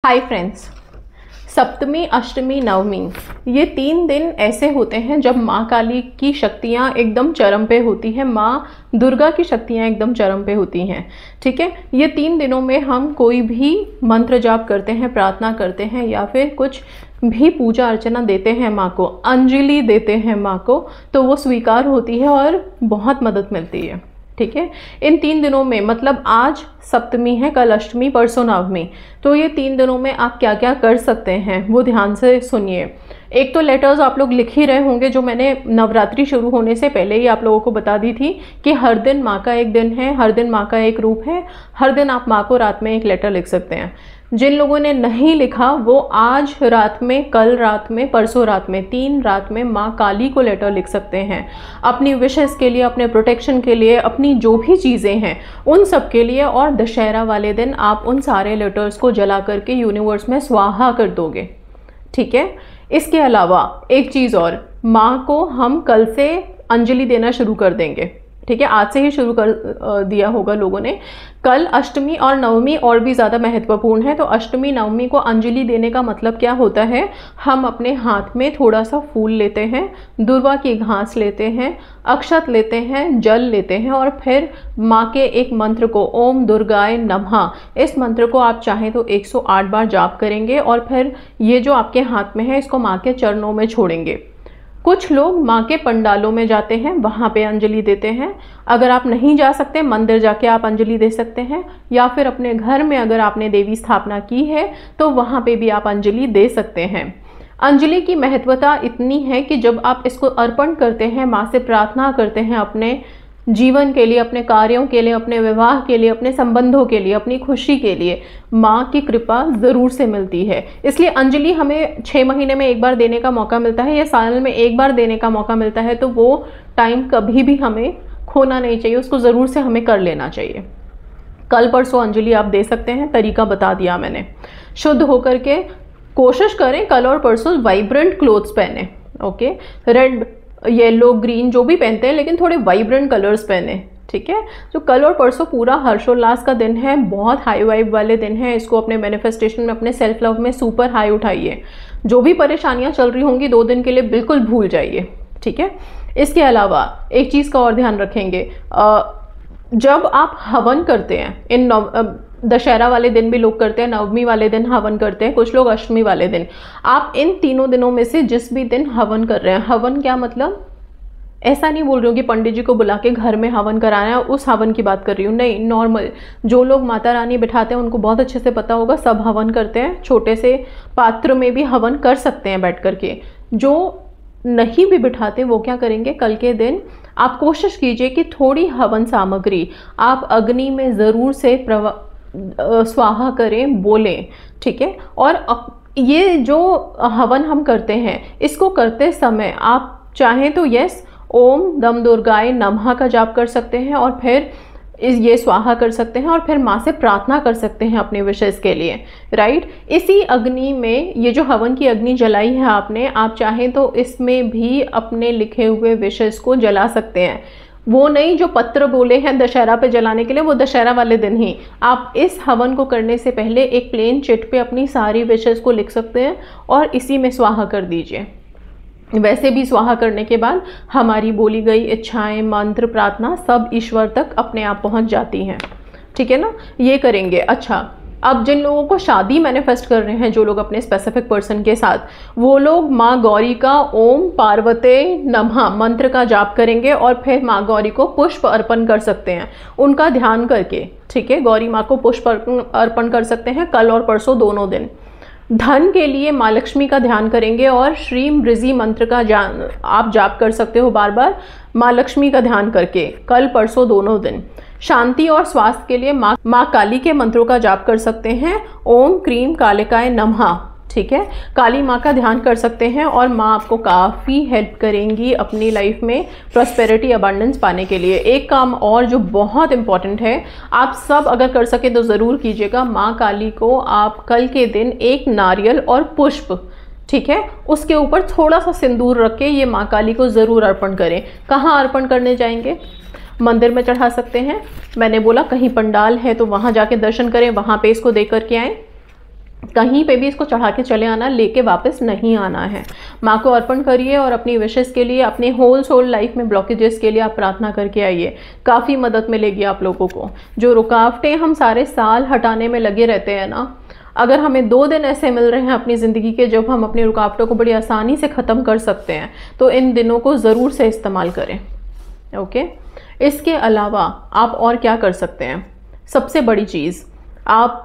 Hi friends, सप्तमी, अष्टमी, नवमी ये 3 दिन ऐसे होते हैं जब माँ काली की शक्तियाँ एकदम चरम पे होती हैं, माँ दुर्गा की शक्तियाँ एकदम चरम पे होती हैं। ठीक है, ये 3 दिनों में हम कोई भी मंत्र जाप करते हैं, प्रार्थना करते हैं या फिर कुछ भी पूजा अर्चना देते हैं माँ को, अंजलि देते हैं माँ को, तो वो स्वीकार होती है और बहुत मदद मिलती है। ठीक है, इन 3 दिनों में मतलब आज सप्तमी है, कल अष्टमी, परसों नवमी, तो ये 3 दिनों में आप क्या क्या कर सकते हैं वो ध्यान से सुनिए। एक तो लेटर्स आप लोग लिख ही रहे होंगे, जो मैंने नवरात्रि शुरू होने से पहले ही आप लोगों को बता दी थी कि हर दिन माँ का एक दिन है, हर दिन माँ का एक रूप है, हर दिन आप माँ को रात में एक लेटर लिख सकते हैं। जिन लोगों ने नहीं लिखा वो आज रात में, कल रात में, परसों रात में, 3 रात में माँ काली को लेटर लिख सकते हैं अपनी विशेष के लिए, अपने प्रोटेक्शन के लिए, अपनी जो भी चीज़ें हैं उन सब के लिए। और दशहरा वाले दिन आप उन सारे लेटर्स को जला करके यूनिवर्स में स्वाहा कर दोगे। ठीक है, इसके अलावा एक चीज़ और, माँ को हम कल से अंजलि देना शुरू कर देंगे। ठीक है, आज से ही शुरू कर दिया होगा लोगों ने। कल अष्टमी और नवमी और भी ज़्यादा महत्वपूर्ण है। तो अष्टमी नवमी को अंजलि देने का मतलब क्या होता है, हम अपने हाथ में थोड़ा सा फूल लेते हैं, दुर्वा की घास लेते हैं, अक्षत लेते हैं, जल लेते हैं और फिर माँ के एक मंत्र को, ओम दुर्गाय नमः, इस मंत्र को आप चाहें तो 108 बार जाप करेंगे और फिर ये जो आपके हाथ में है इसको माँ के चरणों में छोड़ेंगे। कुछ लोग माँ के पंडालों में जाते हैं, वहाँ पे अंजलि देते हैं। अगर आप नहीं जा सकते, मंदिर जाके आप अंजलि दे सकते हैं, या फिर अपने घर में अगर आपने देवी स्थापना की है तो वहाँ पे भी आप अंजलि दे सकते हैं। अंजलि की महत्वता इतनी है कि जब आप इसको अर्पण करते हैं, माँ से प्रार्थना करते हैं अपने जीवन के लिए, अपने कार्यों के लिए, अपने विवाह के लिए, अपने संबंधों के लिए, अपनी खुशी के लिए, माँ की कृपा ज़रूर से मिलती है। इसलिए अंजलि हमें 6 महीने में एक बार देने का मौका मिलता है या साल में एक बार देने का मौका मिलता है, तो वो टाइम कभी भी हमें खोना नहीं चाहिए, उसको ज़रूर से हमें कर लेना चाहिए। कल परसों अंजलि आप दे सकते हैं, तरीका बता दिया मैंने। शुद्ध होकर के कोशिश करें कल और परसों वाइब्रेंट क्लोथ्स पहने। ओके, रेड, येलो, ग्रीन जो भी पहनते हैं, लेकिन थोड़े वाइब्रेंट कलर्स पहने। ठीक है, जो कल और परसों पूरा हर्षोल्लास का दिन है, बहुत हाई वाइब वाले दिन है, इसको अपने मैनिफेस्टेशन में, अपने सेल्फ लव में सुपर हाई उठाइए। जो भी परेशानियां चल रही होंगी 2 दिन के लिए बिल्कुल भूल जाइए। ठीक है, इसके अलावा एक चीज़ का और ध्यान रखेंगे, जब आप हवन करते हैं, इन दशहरा वाले दिन भी लोग करते हैं, नवमी वाले दिन हवन करते हैं, कुछ लोग अष्टमी वाले दिन, आप इन तीनों दिनों में से जिस भी दिन हवन कर रहे हैं, हवन क्या मतलब, ऐसा नहीं बोल रही हूँ कि पंडित जी को बुला के घर में हवन कराना है, उस हवन की बात कर रही हूँ, नहीं, नॉर्मल जो लोग माता रानी बिठाते हैं उनको बहुत अच्छे से पता होगा, सब हवन करते हैं, छोटे से पात्र में भी हवन कर सकते हैं बैठ करके। जो नहीं भी बिठाते वो क्या करेंगे, कल के दिन आप कोशिश कीजिए कि थोड़ी हवन सामग्री आप अग्नि में ज़रूर से स्वाहा करें, बोलें। ठीक है, और ये जो हवन हम करते हैं इसको करते समय आप चाहें तो यस, ओम दम दुर्गाय नमः का जाप कर सकते हैं और फिर ये स्वाहा कर सकते हैं और फिर माँ से प्रार्थना कर सकते हैं अपने विशेष के लिए। राइट, इसी अग्नि में, ये जो हवन की अग्नि जलाई है आपने, आप चाहें तो इसमें भी अपने लिखे हुए विशेष को जला सकते हैं। वो नहीं जो पत्र बोले हैं दशहरा पे जलाने के लिए, वो दशहरा वाले दिन ही आप इस हवन को करने से पहले एक प्लेन चिट पे अपनी सारी विशेष को लिख सकते हैं और इसी में स्वाहा कर दीजिए। वैसे भी स्वाहा करने के बाद हमारी बोली गई इच्छाएं, मंत्र, प्रार्थना सब ईश्वर तक अपने आप पहुंच जाती हैं। ठीक है ना, ये करेंगे। अच्छा, अब जिन लोगों को शादी मैनिफेस्ट कर रहे हैं, जो लोग अपने स्पेसिफिक पर्सन के साथ, वो लोग माँ गौरी का ओम पार्वते नमः मंत्र का जाप करेंगे और फिर माँ गौरी को पुष्प अर्पण कर सकते हैं उनका ध्यान करके। ठीक है, गौरी माँ को पुष्प अर्पण कर सकते हैं कल और परसों दोनों दिन। धन के लिए माँ लक्ष्मी का ध्यान करेंगे और श्रीम बृजी मंत्र का आप जाप कर सकते हो बार बार माँ लक्ष्मी का ध्यान करके, कल परसों दोनों दिन। शांति और स्वास्थ्य के लिए माँ काली के मंत्रों का जाप कर सकते हैं, ओम क्रीम कालिकाय नमः। ठीक है, काली माँ का ध्यान कर सकते हैं और माँ आपको काफ़ी हेल्प करेंगी अपनी लाइफ में प्रॉस्पेरिटी, अबंडेंस पाने के लिए। एक काम और जो बहुत इंपॉर्टेंट है, आप सब अगर कर सके तो ज़रूर कीजिएगा, माँ काली को आप कल के दिन एक नारियल और पुष्प, ठीक है, उसके ऊपर थोड़ा सा सिंदूर रख के ये माँ काली को ज़रूर अर्पण करें। कहाँ अर्पण करने जाएंगे, मंदिर में चढ़ा सकते हैं, मैंने बोला कहीं पंडाल है तो वहाँ जाके दर्शन करें, वहाँ पे इसको दे करके आएँ। कहीं पे भी इसको चढ़ा के चले आना, लेके वापस नहीं आना है। माँ को अर्पण करिए और अपनी विशेष के लिए, अपने होल सोल लाइफ में ब्लॉकेजेस के लिए आप प्रार्थना करके आइए, काफ़ी मदद मिलेगी आप लोगों को। जो रुकावटें हम सारे साल हटाने में लगे रहते हैं ना, अगर हमें 2 दिन ऐसे मिल रहे हैं अपनी ज़िंदगी के जब हम अपनी रुकावटों को बड़ी आसानी से ख़त्म कर सकते हैं, तो इन दिनों को ज़रूर से इस्तेमाल करें। ओके, इसके अलावा आप और क्या कर सकते हैं? सबसे बड़ी चीज़, आप,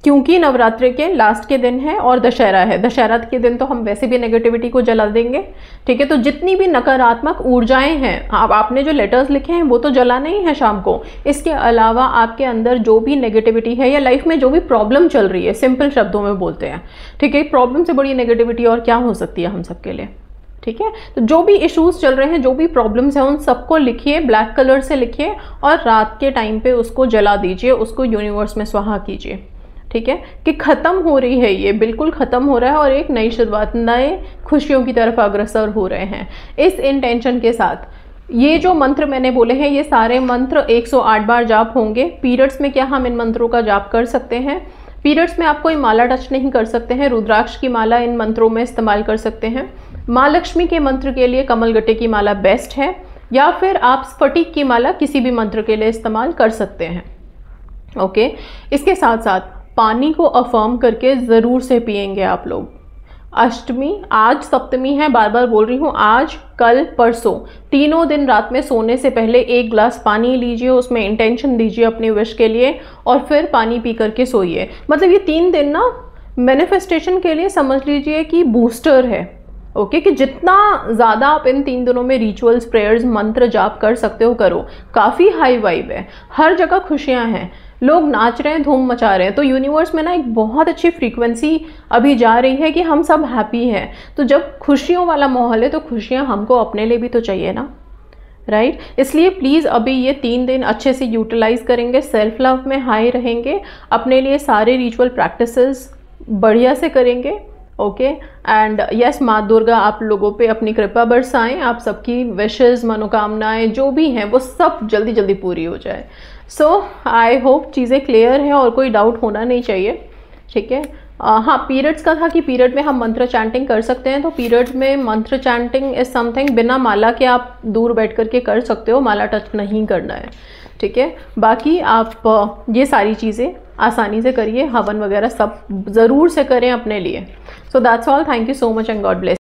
क्योंकि नवरात्रि के लास्ट के दिन है और दशहरा है, दशहरा के दिन तो हम वैसे भी नेगेटिविटी को जला देंगे, ठीक है। तो जितनी भी नकारात्मक ऊर्जाएं हैं, आपने जो लेटर्स लिखे हैं वो तो जलाना ही है शाम को। इसके अलावा आपके अंदर जो भी नेगेटिविटी है या लाइफ में जो भी प्रॉब्लम चल रही है, सिंपल शब्दों में बोलते हैं, ठीक है, प्रॉब्लम से बड़ी नेगेटिविटी और क्या हो सकती है हम सबके लिए, ठीक है। तो जो भी इश्यूज चल रहे हैं, जो भी प्रॉब्लम्स हैं, उन सबको लिखिए, ब्लैक कलर से लिखिए और रात के टाइम पे उसको जला दीजिए, उसको यूनिवर्स में स्वाहा कीजिए, ठीक है, कि ख़त्म हो रही है, ये बिल्कुल ख़त्म हो रहा है और एक नई शुरुआत, नए खुशियों की तरफ अग्रसर हो रहे हैं। इस इंटेंशन के साथ ये जो मंत्र मैंने बोले हैं, ये सारे मंत्र 108 बार जाप होंगे। पीरियड्स में क्या हम इन मंत्रों का जाप कर सकते हैं? पीरियड्स में आप कोई माला टच नहीं कर सकते हैं, रुद्राक्ष की माला इन मंत्रों में इस्तेमाल कर सकते हैं। माँ लक्ष्मी के मंत्र के लिए कमलगट्टे की माला बेस्ट है, या फिर आप स्फटिक की माला किसी भी मंत्र के लिए इस्तेमाल कर सकते हैं। ओके, इसके साथ साथ पानी को अफर्म करके ज़रूर से पिएंगे आप लोग। अष्टमी, आज सप्तमी है, बार बार बोल रही हूँ, आज, कल, परसों, तीनों दिन रात में सोने से पहले 1 ग्लास पानी लीजिए, उसमें इंटेंशन दीजिए अपनी विश के लिए और फिर पानी पी करके सोइए। मतलब ये 3 दिन ना मैनिफेस्टेशन के लिए समझ लीजिए कि बूस्टर है। ओके, कि जितना ज़्यादा आप इन 3 दिनों में रिचुअल्स, प्रेयर्स, मंत्र जाप कर सकते हो करो। काफ़ी हाई वाइब है, हर जगह खुशियाँ हैं, लोग नाच रहे हैं, धूम मचा रहे हैं। तो यूनिवर्स में ना एक बहुत अच्छी फ्रीक्वेंसी अभी जा रही है कि हम सब हैप्पी हैं। तो जब खुशियों वाला माहौल है तो खुशियाँ हमको अपने लिए भी तो चाहिए ना, राइट। इसलिए प्लीज़ अभी ये 3 दिन अच्छे से यूटिलाइज करेंगे, सेल्फ लव में हाई रहेंगे, अपने लिए सारे रिचुअल प्रैक्टिसेस बढ़िया से करेंगे। ओके, एंड यस, माँ दुर्गा आप लोगों पे अपनी कृपा बरसाएं, आप सबकी विशेज़, मनोकामनाएं जो भी हैं वो सब जल्दी जल्दी पूरी हो जाए। सो आई होप चीज़ें क्लियर हैं और कोई डाउट होना नहीं चाहिए, ठीक है। हाँ, पीरियड्स का था कि पीरियड में हम मंत्र चैंटिंग कर सकते हैं, तो पीरियड में मंत्र चैंटिंग इज़ समथिंग बिना माला के आप दूर बैठ करके कर सकते हो, माला टच नहीं करना है, ठीक है। बाकी आप ये सारी चीज़ें आसानी से करिए, हवन वगैरह सब ज़रूर से करें अपने लिए। So that's all, thank you so much and God bless.